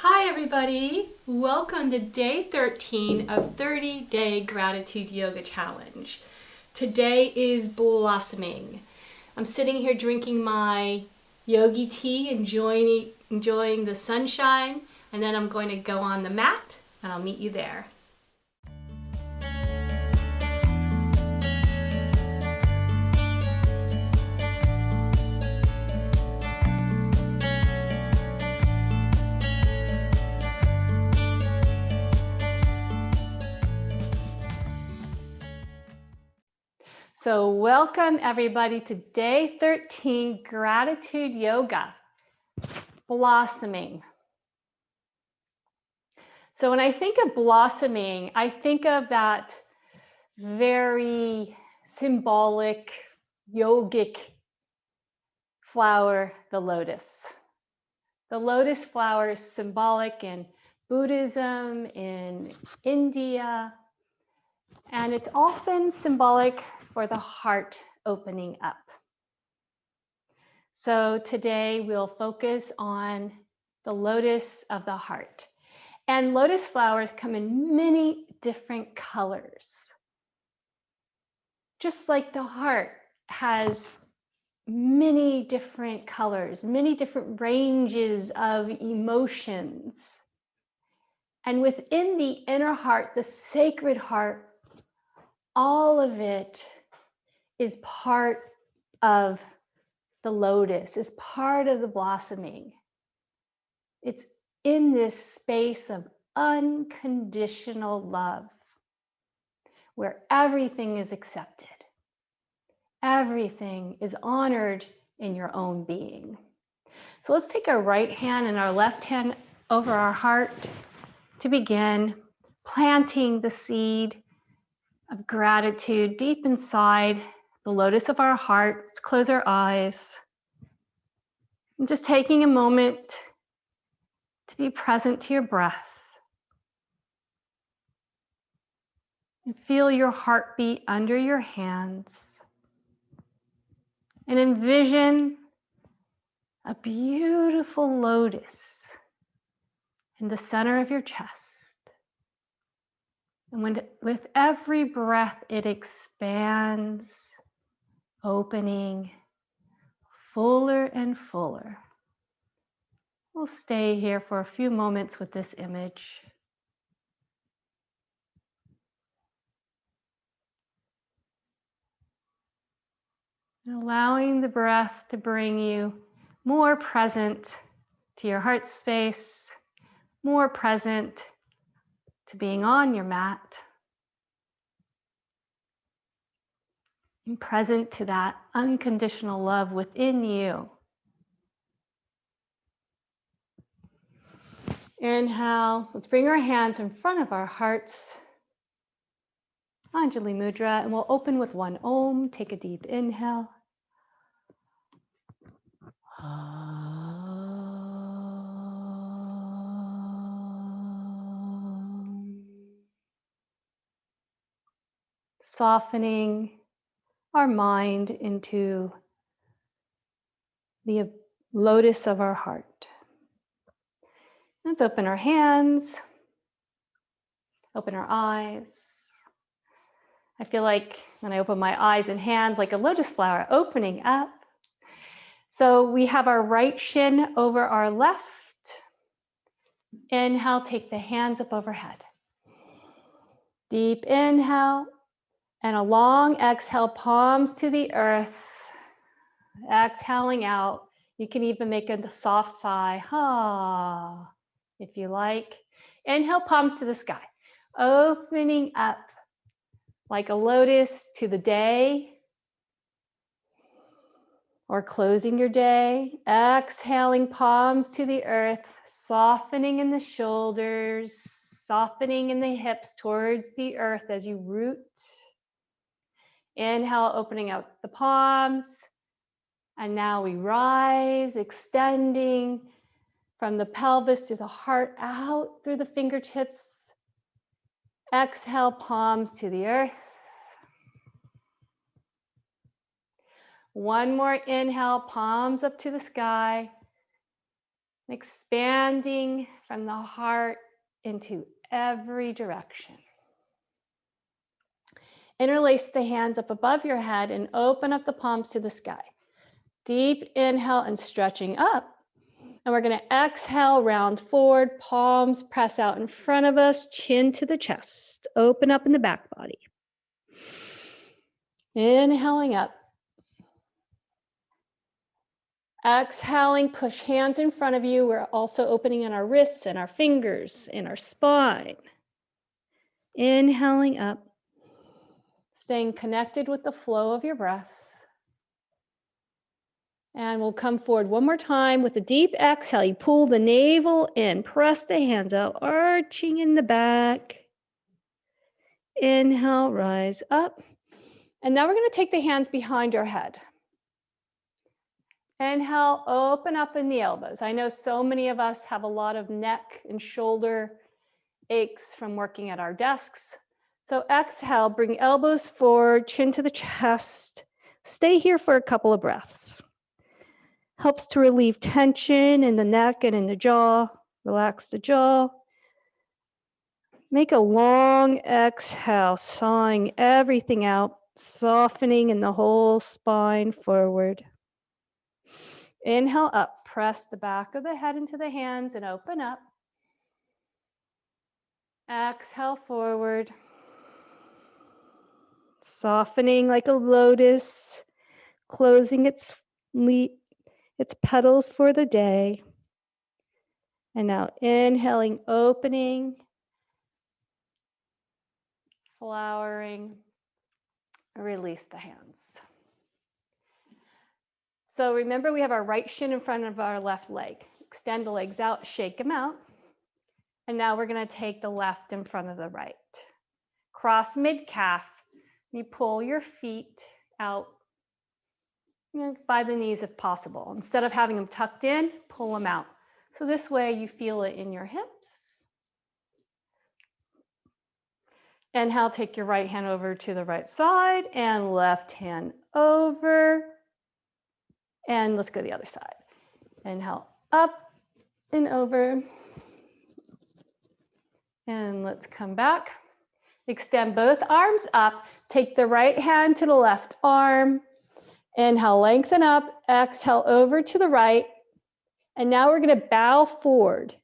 Hi everybody! Welcome to day 13 of 30-day gratitude yoga challenge. Today is blossoming. I'm sitting here drinking my yogi tea, enjoying the sunshine, and then I'm going to go on the mat and I'll meet you there. So welcome everybody to day 13 gratitude yoga, blossoming. So when I think of blossoming, I think of that very symbolic, yogic flower, the lotus. The lotus flower is symbolic in Buddhism, in India, and it's often symbolic for the heart opening up. So today we'll focus on the lotus of the heart. And lotus flowers come in many different colors. Just like the heart has many different colors, many different ranges of emotions. And within the inner heart, the sacred heart, all of it is part of the lotus, is part of the blossoming. It's in this space of unconditional love, where everything is accepted. Everything is honored in your own being. So let's take our right hand and our left hand over our heart to begin planting the seed of gratitude deep inside the lotus of our heart. Let's close our eyes. And just taking a moment to be present to your breath. And feel your heartbeat under your hands. And envision a beautiful lotus in the center of your chest. And with every breath, it expands, opening fuller and fuller. We'll stay here for a few moments with this image. And allowing the breath to bring you more present to your heart space, more present to being on your mat, and present to that unconditional love within you. Inhale, let's bring our hands in front of our hearts, Anjali Mudra, and we'll open with one Om. Take a deep inhale. Softening our mind into the lotus of our heart. Let's open our hands, open our eyes. I feel like when I open my eyes and hands, like a lotus flower opening up. So we have our right shin over our left. Inhale, take the hands up overhead. Deep inhale, and a long exhale, palms to the earth. Exhaling out. You can even make a soft sigh, ha, if you like. Inhale, palms to the sky. Opening up like a lotus to the day, or closing your day. Exhaling, palms to the earth, softening in the shoulders, softening in the hips towards the earth as you root. Inhale, opening out the palms. And now we rise, extending from the pelvis to the heart, out through the fingertips. Exhale, palms to the earth. One more inhale, palms up to the sky. expanding from the heart into every direction. Interlace the hands up above your head and open up the palms to the sky. Deep inhale and stretching up. And we're going to exhale, round forward, palms press out in front of us, chin to the chest. Open up in the back body. Inhaling up. Exhaling, push hands in front of you. We're also opening in our wrists and our fingers, in our spine. Inhaling up. Staying connected with the flow of your breath. And we'll come forward one more time with a deep exhale. You pull the navel in, press the hands out, arching in the back. Inhale, rise up. And now we're going to take the hands behind your head. Inhale, open up in the elbows. I know so many of us have a lot of neck and shoulder aches from working at our desks. So exhale, bring elbows forward, chin to the chest. Stay here for a couple of breaths. Helps to relieve tension in the neck and in the jaw. Relax the jaw. Make a long exhale, sawing everything out, softening in the whole spine forward. Inhale up, press the back of the head into the hands and open up. Exhale forward. Softening like a lotus, closing its petals for the day. And now inhaling, opening, flowering, release the hands. So remember, we have our right shin in front of our left leg. Extend the legs out, shake them out. And now we're going to take the left in front of the right. Cross mid-calf. You pull your feet out, by the knees if possible. Instead of having them tucked in, pull them out. So this way you feel it in your hips. Inhale, take your right hand over to the right side and left hand over. And let's go to the other side. Inhale, up and over. And let's come back. Extend both arms up. Take the right hand to the left arm. Inhale, lengthen up. Exhale, over to the right. And now we're going to bow forward.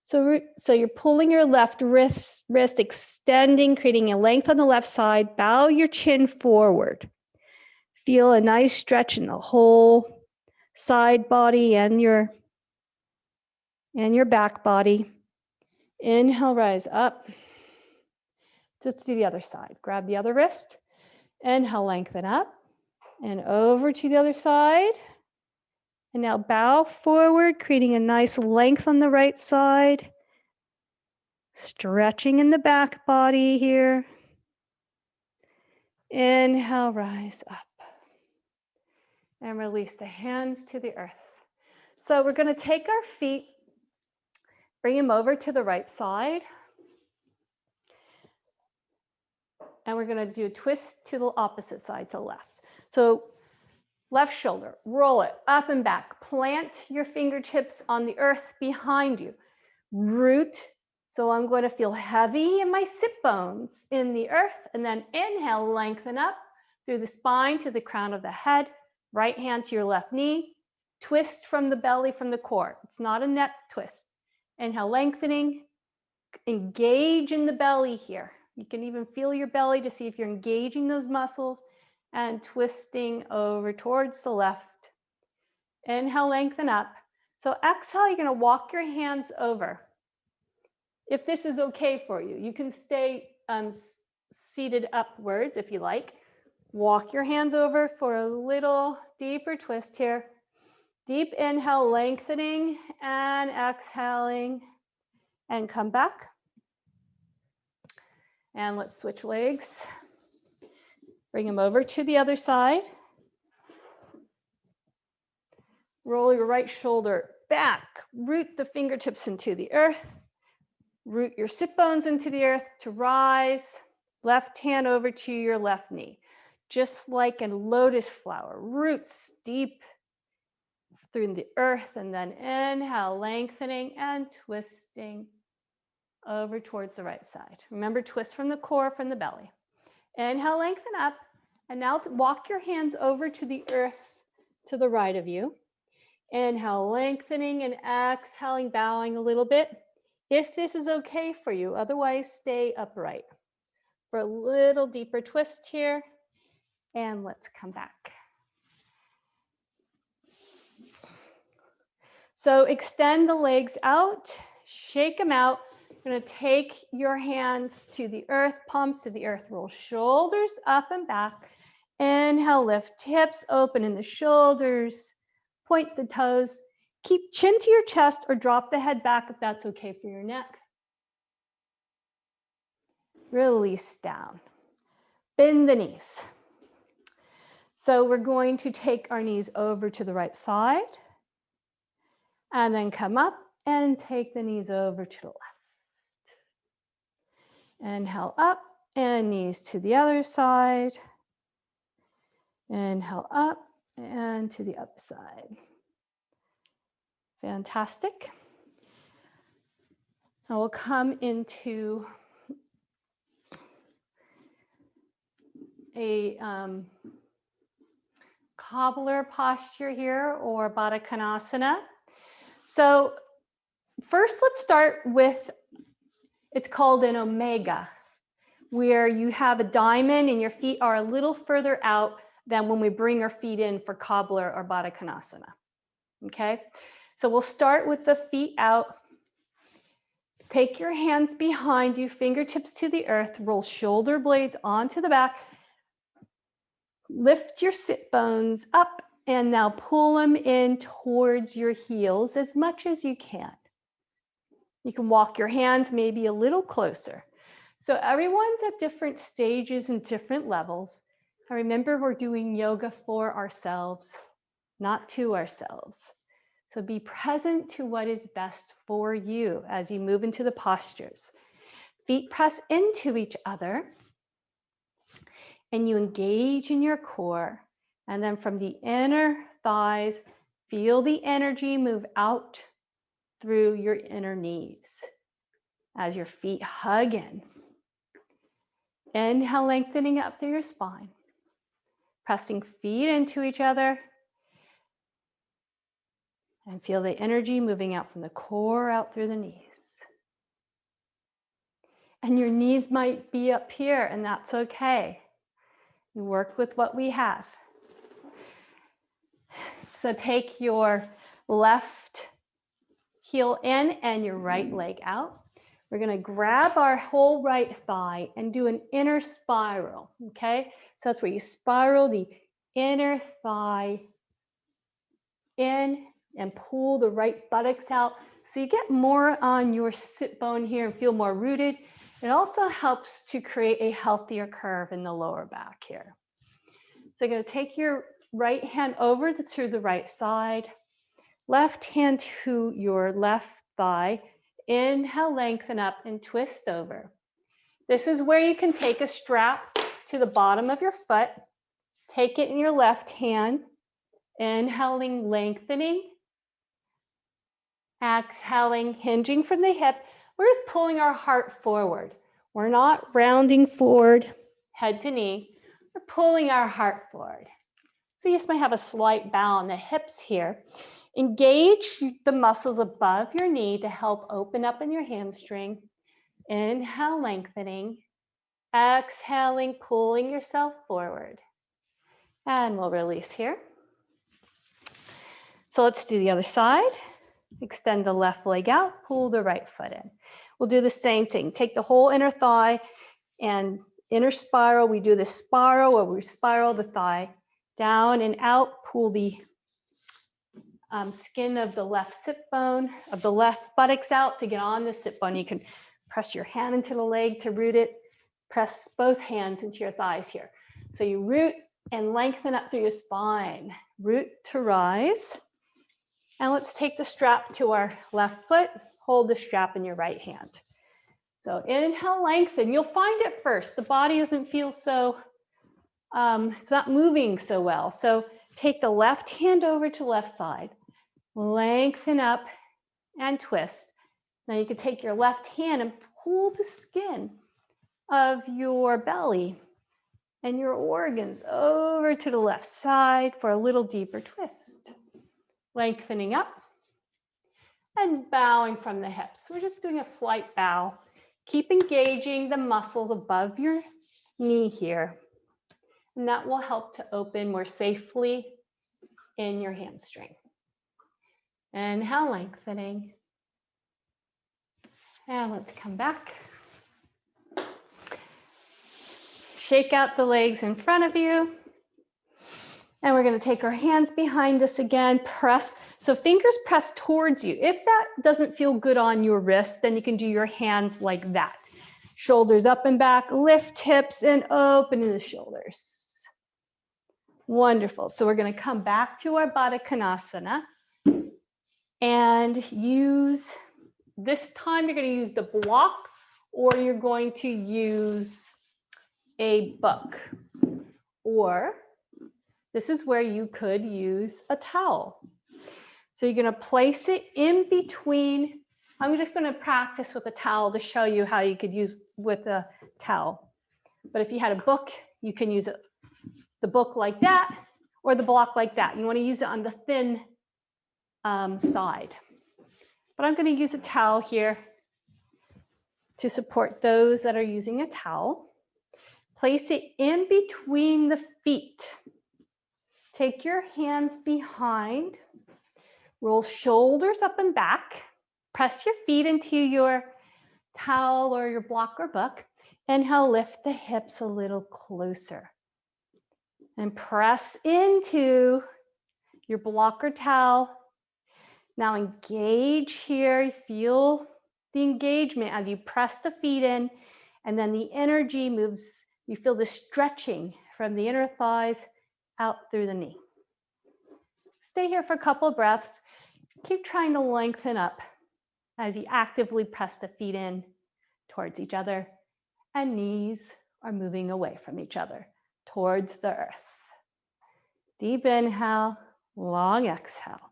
So you're pulling your left wrist, extending, creating a length on the left side. Bow your chin forward. Feel a nice stretch in the whole side body and your back body. Inhale, rise up. Let's do the other side. Grab the other wrist. Inhale, lengthen up. And over to the other side. And now bow forward, creating a nice length on the right side. Stretching in the back body here. Inhale, rise up. And release the hands to the earth. So we're going to take our feet, bring them over to the right side. And we're going to do a twist to the opposite side, to the left. So left shoulder, roll it up and back. Plant your fingertips on the earth behind you. Root. So I'm going to feel heavy in my sit bones in the earth. And then inhale, lengthen up through the spine to the crown of the head. Right hand to your left knee. Twist from the belly, from the core. It's not a neck twist. Inhale, lengthening. Engage in the belly here. You can even feel your belly to see if you're engaging those muscles. And twisting over towards the left. Inhale, lengthen up. So exhale, you're going to walk your hands over. If this is okay for you, you can stay seated upwards if you like. Walk your hands over for a little deeper twist here. Deep inhale, lengthening and exhaling. And come back. And let's switch legs. Bring them over to the other side. Roll your right shoulder back. Root the fingertips into the earth. Root your sit bones into the earth to rise. Left hand over to your left knee. Just like a lotus flower. Roots deep through the earth, and then inhale, lengthening and twisting over towards the right side. Remember, twist from the core, from the belly. Inhale, lengthen up, and now walk your hands over to the earth to the right of you. Inhale, lengthening, and exhaling, bowing a little bit. If this is okay for you, otherwise stay upright. For a little deeper twist here, and let's come back. So extend the legs out, shake them out. You're going to take your hands to the earth, palms to the earth, roll shoulders up and back. Inhale, lift hips, open in the shoulders, point the toes. Keep chin to your chest or drop the head back if that's okay for your neck. Release down. Bend the knees. So we're going to take our knees over to the right side and then come up and take the knees over to the left. Inhale up and knees to the other side. Inhale up and to the other side. Fantastic. Now we'll come into a cobbler posture here, or Baddha Konasana. So first let's start with, it's called an omega, where you have a diamond and your feet are a little further out than when we bring our feet in for cobbler or Baddha Konasana. Okay, so we'll start with the feet out. Take your hands behind you, fingertips to the earth, roll shoulder blades onto the back. Lift your sit bones up and now pull them in towards your heels as much as you can. You can walk your hands maybe a little closer. So everyone's at different stages and different levels. And remember, we're doing yoga for ourselves, not to ourselves. So be present to what is best for you as you move into the postures. Feet press into each other and you engage in your core. And then from the inner thighs, feel the energy move out through your inner knees as your feet hug in. Inhale, lengthening up through your spine. Pressing feet into each other. And feel the energy moving out from the core out through the knees. And your knees might be up here, and that's okay. You work with what we have. So take your left heel in and your right leg out. We're going to grab our whole right thigh and do an inner spiral, okay? So that's where you spiral the inner thigh in and pull the right buttocks out. So you get more on your sit bone here and feel more rooted. It also helps to create a healthier curve in the lower back here. So you're going to take your right hand over to the right side, left hand to your left thigh. Inhale, lengthen up and twist over. This is where you can take a strap to the bottom of your foot, take it in your left hand, inhaling, lengthening, exhaling, hinging from the hip. We're just pulling our heart forward. We're not rounding forward, head to knee. We're pulling our heart forward. So you just might have a slight bow on the hips here. Engage the muscles above your knee to help open up in your hamstring. Inhale, lengthening. Exhaling, pulling yourself forward. And we'll release here. So let's do the other side. Extend the left leg out, pull the right foot in. We'll do the same thing. Take the whole inner thigh and inner spiral. We do the spiral where we spiral the thigh down and out, pull the skin of the left sit bone, of the left buttocks out to get on the sit bone. You can press your hand into the leg to root it. Press both hands into your thighs here. So you root and lengthen up through your spine. Root to rise. And let's take the strap to our left foot. Hold the strap in your right hand. So inhale, lengthen. You'll find at first the body doesn't feel so, it's not moving so well. So take the left hand over to left side. Lengthen up and twist. Now you can take your left hand and pull the skin of your belly and your organs over to the left side for a little deeper twist. Lengthening up and bowing from the hips. We're just doing a slight bow. Keep engaging the muscles above your knee here. And that will help to open more safely in your hamstring. Inhale, lengthening. And let's come back. Shake out the legs in front of you. And we're going to take our hands behind us again, press. So fingers press towards you. If that doesn't feel good on your wrist, then you can do your hands like that. Shoulders up and back, lift hips and open the shoulders. Wonderful. So we're going to come back to our Baddha Konasana and use, this time you're going to use the block or you're going to use a book, or this is where you could use a towel. So you're going to place it in between. I'm just going to practice with a towel to show you how you could use with a towel. But if you had a book, you can use it, the book like that or the block like that. You want to use it on the thin side. But I'm going to use a towel here to support those that are using a towel. Place it in between the feet. Take your hands behind, roll shoulders up and back, press your feet into your towel or your block or book. Inhale, lift the hips a little closer. And press into your block or towel. Now engage here, feel the engagement as you press the feet in, and then the energy moves, you feel the stretching from the inner thighs out through the knee. Stay here for a couple of breaths. Keep trying to lengthen up as you actively press the feet in towards each other, and knees are moving away from each other towards the earth. Deep inhale, long exhale.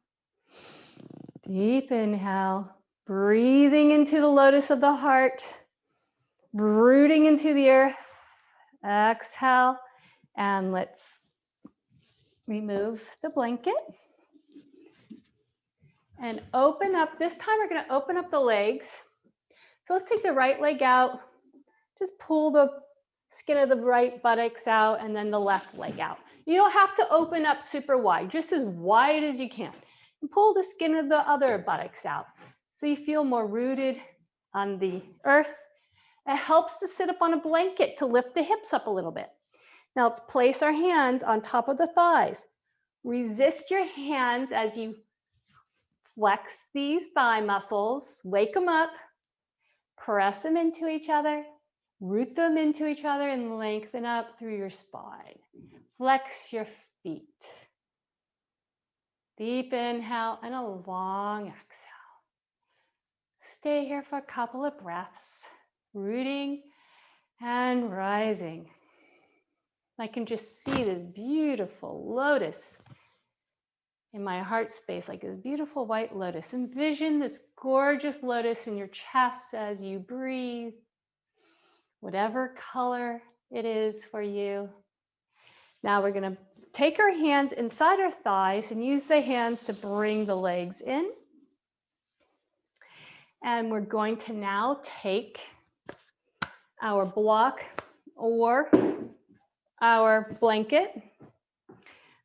Deep inhale, breathing into the lotus of the heart, rooting into the earth. Exhale, and let's remove the blanket. And open up, this time we're going to open up the legs. So let's take the right leg out, just pull the skin of the right buttocks out and then the left leg out. You don't have to open up super wide, just as wide as you can. And pull the skin of the other buttocks out so you feel more rooted on the earth. It helps to sit up on a blanket to lift the hips up a little bit. Now let's place our hands on top of the thighs. Resist your hands as you flex these thigh muscles, wake them up, press them into each other, root them into each other, and lengthen up through your spine. Flex your feet. Deep inhale and a long exhale. Stay here for a couple of breaths, rooting and rising. I can just see this beautiful lotus in my heart space, like this beautiful white lotus. Envision this gorgeous lotus in your chest as you breathe, whatever color it is for you. Now we're going to take our hands inside our thighs and use the hands to bring the legs in. And we're going to now take our block or our blanket.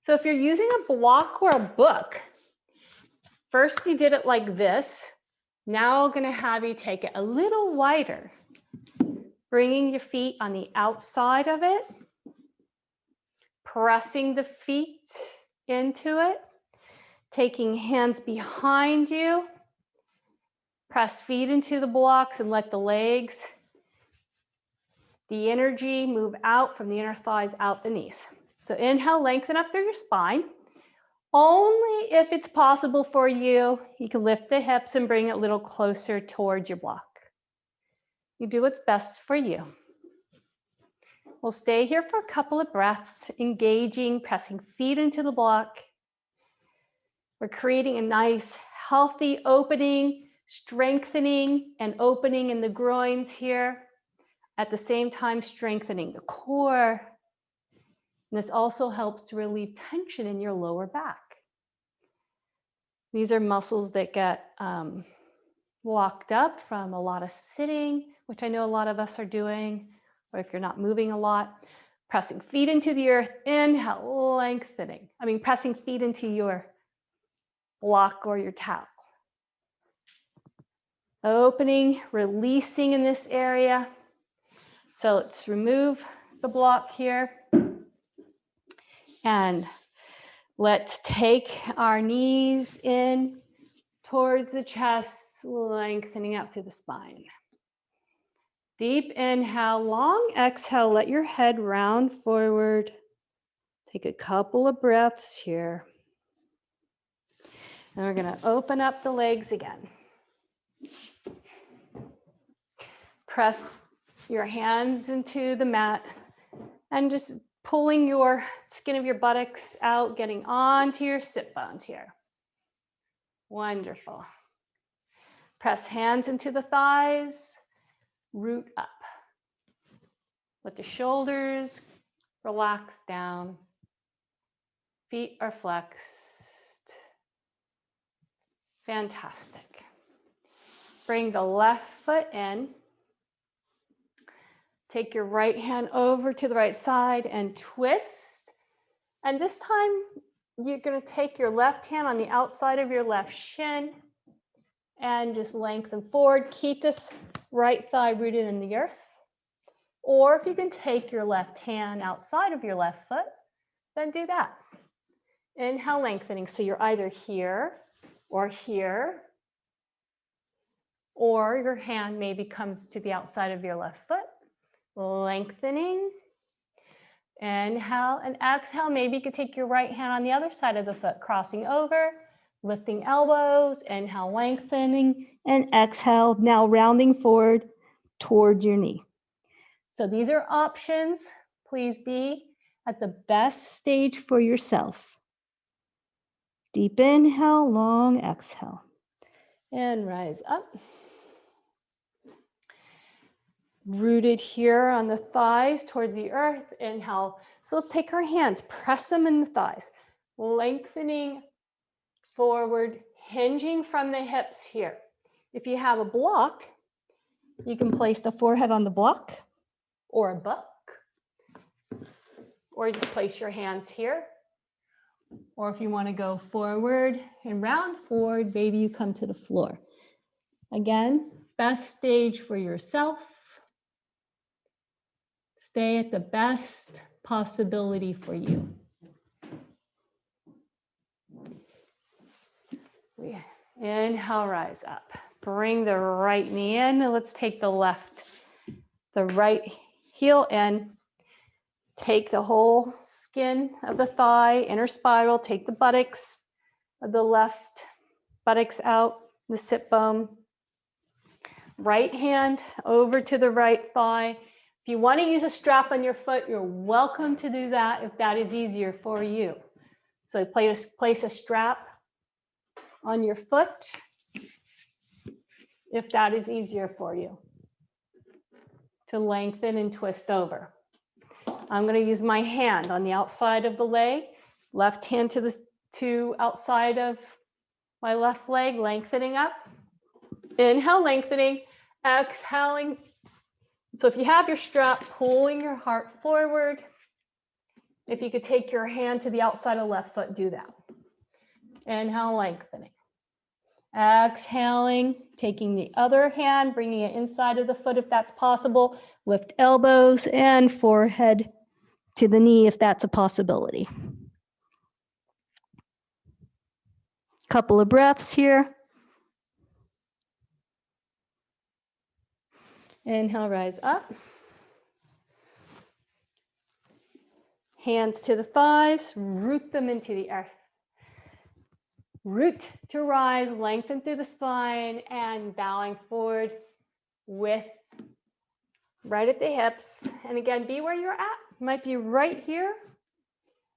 So if you're using a block or a book, first you did it like this. Now I'm going to have you take it a little wider, bringing your feet on the outside of it, pressing the feet into it, taking hands behind you, press feet into the blocks and let the legs, the energy move out from the inner thighs, out the knees. So inhale, lengthen up through your spine. Only if it's possible for you, you can lift the hips and bring it a little closer towards your block. You do what's best for you. We'll stay here for a couple of breaths, engaging, pressing feet into the block. We're creating a nice, healthy opening, strengthening and opening in the groins here. At the same time, strengthening the core. And this also helps to relieve tension in your lower back. These are muscles that get locked up from a lot of sitting, which I know a lot of us are doing, or if you're not moving a lot. Pressing feet into the earth, inhale, lengthening. Pressing feet into your block or your towel. Opening, releasing in this area. So let's remove the block here. And let's take our knees in towards the chest, lengthening out through the spine. Deep inhale, long exhale, let your head round forward. Take a couple of breaths here. And we're going to open up the legs again. Press your hands into the mat and just pulling your skin of your buttocks out, getting onto your sit bones here. Wonderful. Press hands into the thighs, root up. Let the shoulders relax down. Feet are flexed. Fantastic. Bring the left foot in. Take your right hand over to the right side and twist. And this time, you're going to take your left hand on the outside of your left shin and just lengthen forward. Keep this right thigh rooted in the earth. Or if you can take your left hand outside of your left foot, then do that. Inhale, lengthening. So you're either here, or your hand maybe comes to the outside of your left foot. Lengthening. Inhale and exhale. Maybe you could take your right hand on the other side of the foot, crossing over, lifting elbows. Inhale, lengthening, and exhale. Now rounding forward toward your knee. So these are options. Please be at the best stage for yourself. Deep inhale, long exhale. And rise up. Rooted here on the thighs towards the earth. Inhale. So let's take our hands, press them in the thighs. Lengthening forward, hinging from the hips here. If you have a block, you can place the forehead on the block or a book. Or just place your hands here. Or if you want to go forward and round forward, maybe you come to the floor. Again, best stage for yourself. Stay at the best possibility for you. Inhale, rise up. Bring the right knee in. And let's take the right heel in. Take the whole skin of the thigh, inner spiral. Take the buttocks of the left buttocks out, the sit bone. Right hand over to the right thigh. If you want to use a strap on your foot, you're welcome to do that if that is easier for you. So place a strap on your foot if that is easier for you to lengthen and twist over. I'm going to use my hand on the outside of the leg, left hand to outside of my left leg, lengthening up. Inhale, lengthening, exhaling. So if you have your strap, pulling your heart forward. If you could take your hand to the outside of the left foot, do that. Inhale, lengthening. Exhaling, taking the other hand, bringing it inside of the foot if that's possible. Lift elbows and forehead to the knee if that's a possibility. Couple of breaths here. Inhale, rise up. Hands to the thighs, root them into the earth. Root to rise, lengthen through the spine, and bowing forward with right at the hips. And again, be where you're at. You might be right here,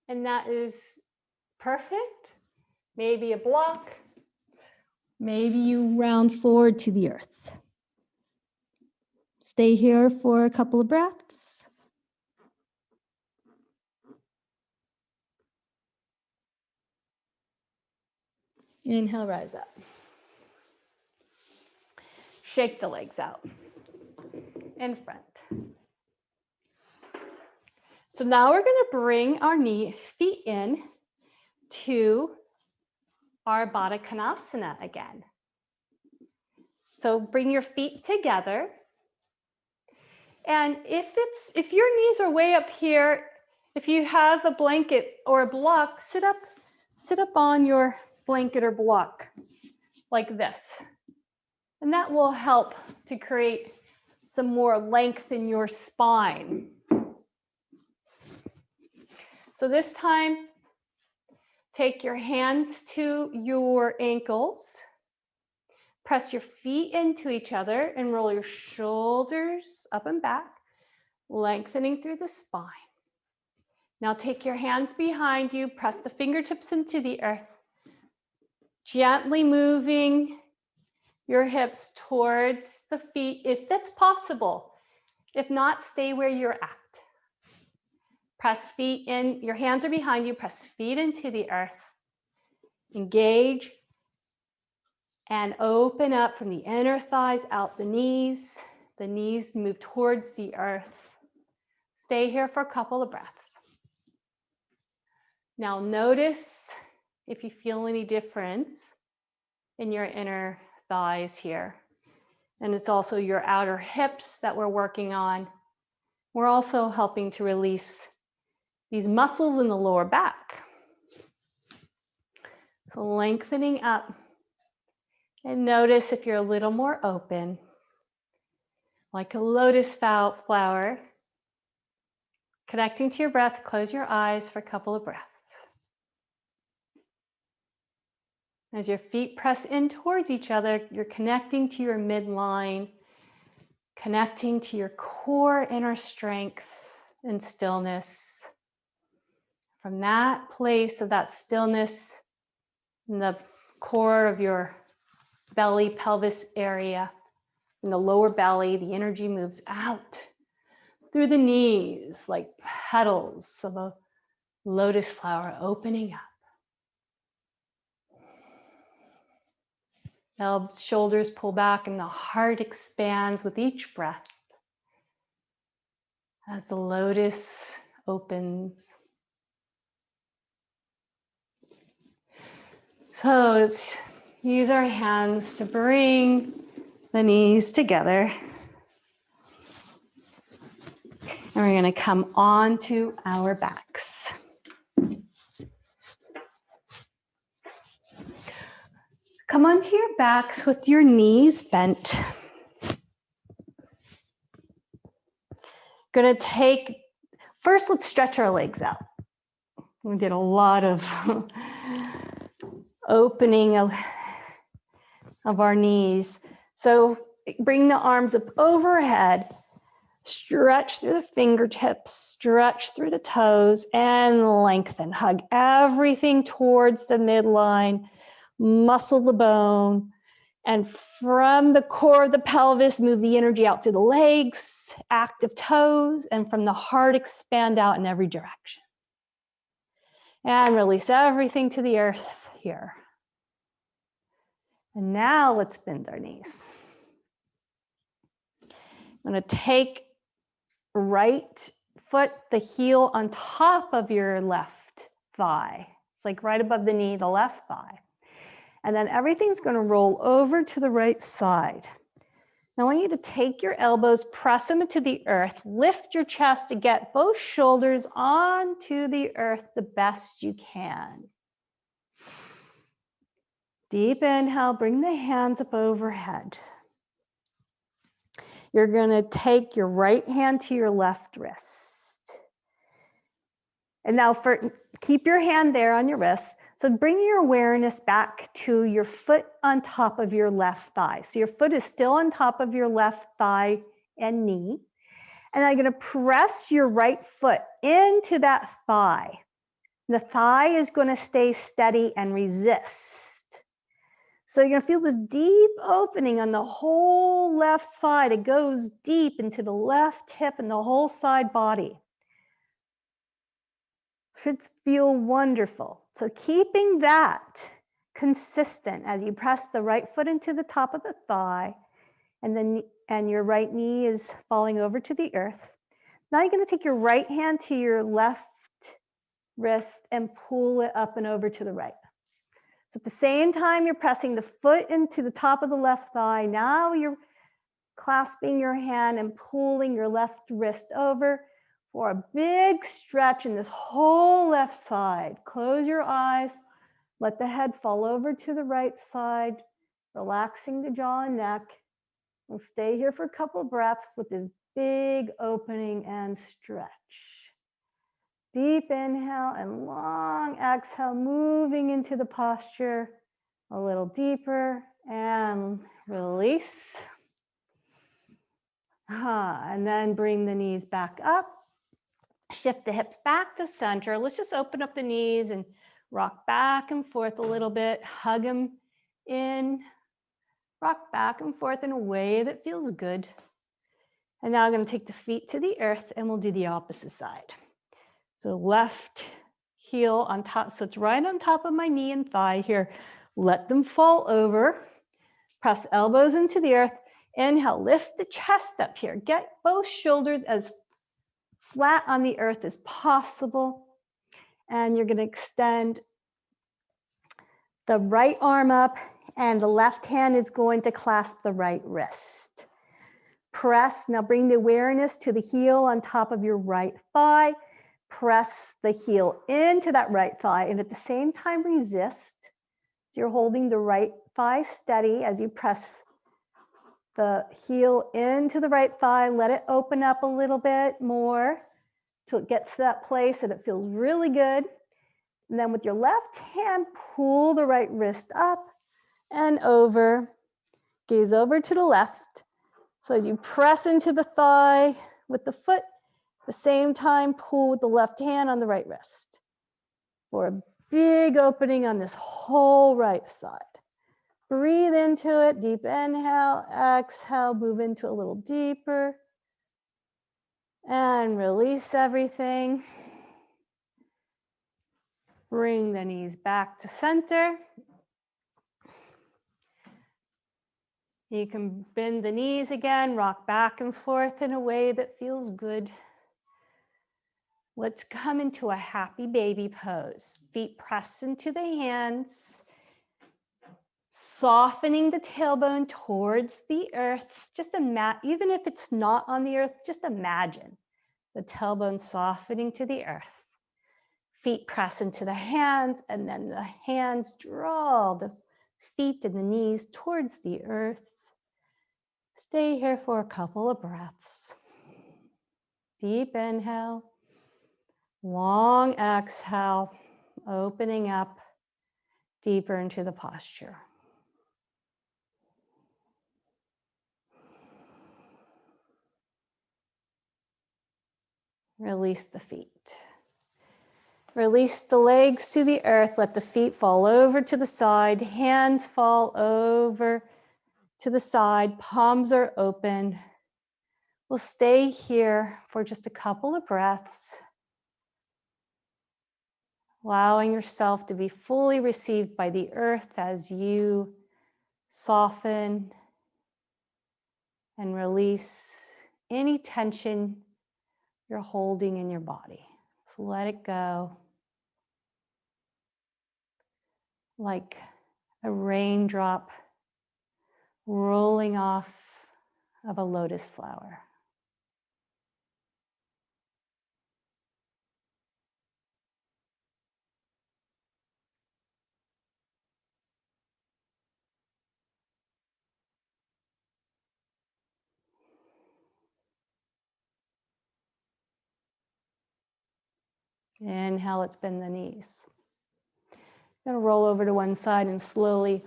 and that is perfect. maybe a block. Maybe you round forward to the earth. Stay here for a couple of breaths. Inhale, rise up. Shake the legs out in front. So now we're going to bring our feet in to our Baddha Konasana again. So bring your feet together. And if your knees are way up here, if you have a blanket or a block, sit up on your blanket or block like this. And that will help to create some more length in your spine. So this time, take your hands to your ankles. Press your feet into each other and roll your shoulders up and back, lengthening through the spine. Now take your hands behind you, press the fingertips into the earth, gently moving your hips towards the feet if that's possible. If not, stay where you're at. Press feet in, your hands are behind you, press feet into the earth. Engage and open up from the inner thighs out the knees. The knees move towards the earth. Stay here for a couple of breaths. Now notice if you feel any difference in your inner thighs here. And it's also your outer hips that we're working on. We're also helping to release these muscles in the lower back. So lengthening up. And notice if you're a little more open, like a lotus flower. Connecting to your breath, close your eyes for a couple of breaths. As your feet press in towards each other, you're connecting to your midline, connecting to your core inner strength and stillness. From that place of that stillness in the core of your belly, pelvis area, in the lower belly, the energy moves out through the knees like petals of a lotus flower opening up. Now, shoulders pull back and the heart expands with each breath as the lotus opens. So let's use our hands to bring the knees together. And we're going to come onto our backs. Come onto your backs with your knees bent. Gonna take, first let's stretch our legs out. We did a lot of opening of our knees. So bring the arms up overhead, stretch through the fingertips, stretch through the toes, and lengthen. Hug everything towards the midline. Muscle the bone, and from the core of the pelvis, move the energy out through the legs, active toes, and from the heart, expand out in every direction. And release everything to the earth here. And now let's bend our knees. I'm going to take right foot, the heel on top of your left thigh. It's like right above the knee, the left thigh. And then everything's going to roll over to the right side. Now I want you to take your elbows, press them into the earth, lift your chest to get both shoulders onto the earth the best you can. Deep inhale, bring the hands up overhead. You're going to take your right hand to your left wrist. And now keep your hand there on your wrist. So bring your awareness back to your foot on top of your left thigh. So your foot is still on top of your left thigh and knee. And I'm going to press your right foot into that thigh. The thigh is going to stay steady and resist. So you're going to feel this deep opening on the whole left side. It goes deep into the left hip and the whole side body. Should feel wonderful. So keeping that consistent as you press the right foot into the top of the thigh, and your right knee is falling over to the earth. Now you're going to take your right hand to your left wrist and pull it up and over to the right. So at the same time you're pressing the foot into the top of the left thigh, now you're clasping your hand and pulling your left wrist over for a big stretch in this whole left side. Close your eyes, let the head fall over to the right side, relaxing the jaw and neck. We'll stay here for a couple of breaths with this big opening and stretch. Deep inhale and long exhale, moving into the posture a little deeper, and release. And then bring the knees back up. Shift the hips back to center. Let's just open up the knees and rock back and forth a little bit. Hug them in. Rock back and forth in a way that feels good. And now I'm going to take the feet to the earth and we'll do the opposite side. So left heel on top, so it's right on top of my knee and thigh here. Let them fall over. Press elbows into the earth. Inhale, lift the chest up here. Get both shoulders as flat on the earth as possible. And you're going to extend the right arm up and the left hand is going to clasp the right wrist. Press, now bring the awareness to the heel on top of your right thigh. Press the heel into that right thigh and at the same time resist. So you're holding the right thigh steady as you press the heel into the right thigh. Let it open up a little bit more till it gets to that place that it feels really good. And then with your left hand, pull the right wrist up and over. Gaze over to the left. So as you press into the thigh with the foot, at the same time, pull with the left hand on the right wrist for a big opening on this whole right side. Breathe into it, deep inhale, exhale, move into it a little deeper. And release everything. Bring the knees back to center. You can bend the knees again, rock back and forth in a way that feels good. Let's come into a happy baby pose. Feet press into the hands, softening the tailbone towards the earth. Just imagine, even if it's not on the earth, just imagine the tailbone softening to the earth. Feet press into the hands, and then the hands draw the feet and the knees towards the earth. Stay here for a couple of breaths. Deep inhale, long exhale, opening up deeper into the posture. Release the feet. Release the legs to the earth. Let the feet fall over to the side. Hands fall over to the side. Palms are open. We'll stay here for just a couple of breaths, allowing yourself to be fully received by the earth as you soften and release any tension you're holding in your body. So let it go like a raindrop rolling off of a lotus flower. Inhale, let's bend the knees. I'm going to roll over to one side and slowly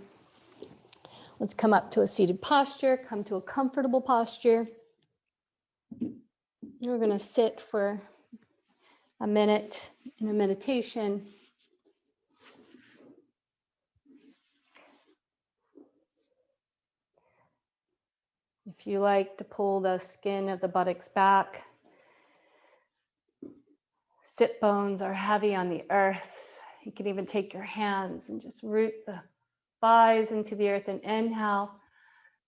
let's come up to a seated posture, come to a comfortable posture. We're going to sit for a minute in a meditation. If you like to pull the skin of the buttocks back, sit bones are heavy on the earth. You can even take your hands and just root the thighs into the earth and inhale.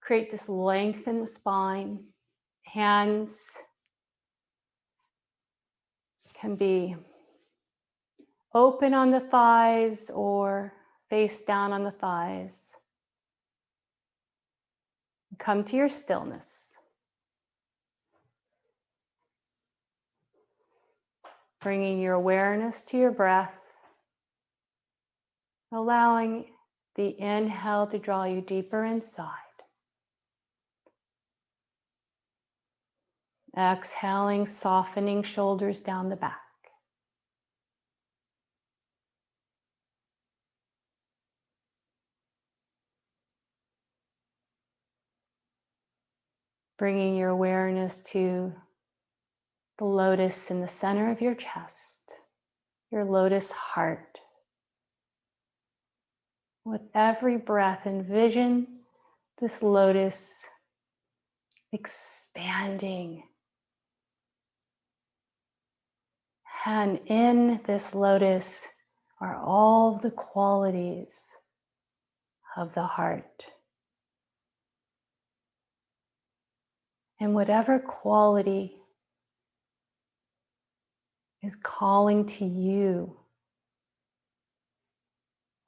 Create this length in the spine. Hands can be open on the thighs or face down on the thighs. Come to your stillness. Bringing your awareness to your breath. Allowing the inhale to draw you deeper inside. Exhaling, softening shoulders down the back. Bringing your awareness to the lotus in the center of your chest, your lotus heart. With every breath, envision this lotus expanding. And in this lotus are all the qualities of the heart. And whatever quality is calling to you,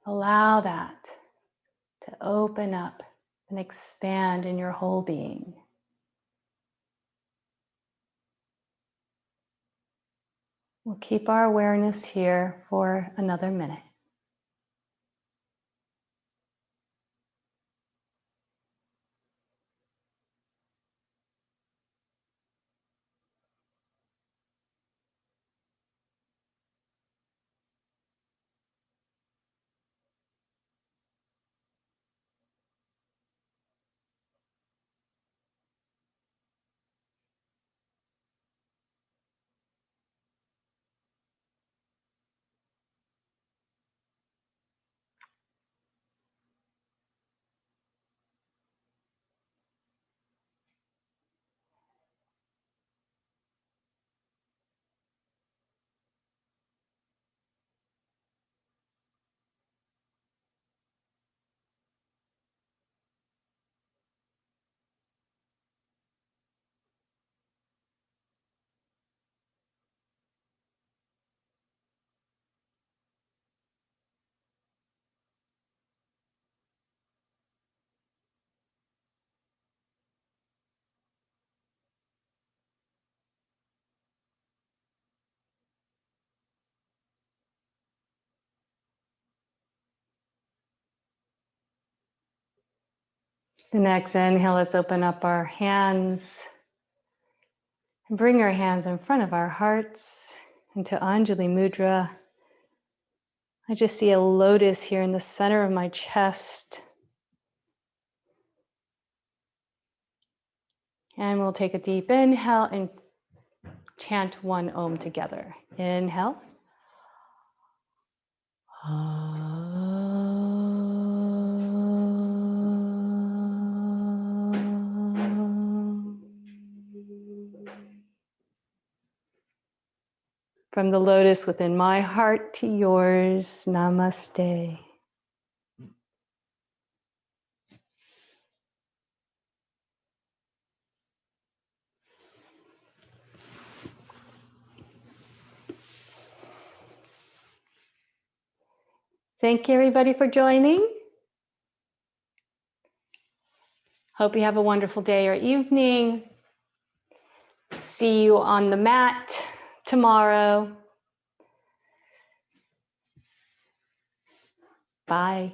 allow that to open up and expand in your whole being. We'll keep our awareness here for another minute. The next inhale, let's open up our hands and bring our hands in front of our hearts into Anjali Mudra. I just see a lotus here in the center of my chest. And we'll take a deep inhale and chant one Om together. Inhale. From the lotus within my heart to yours, namaste. Thank you, everybody, for joining. Hope you have a wonderful day or evening. See you on the mat tomorrow. Bye.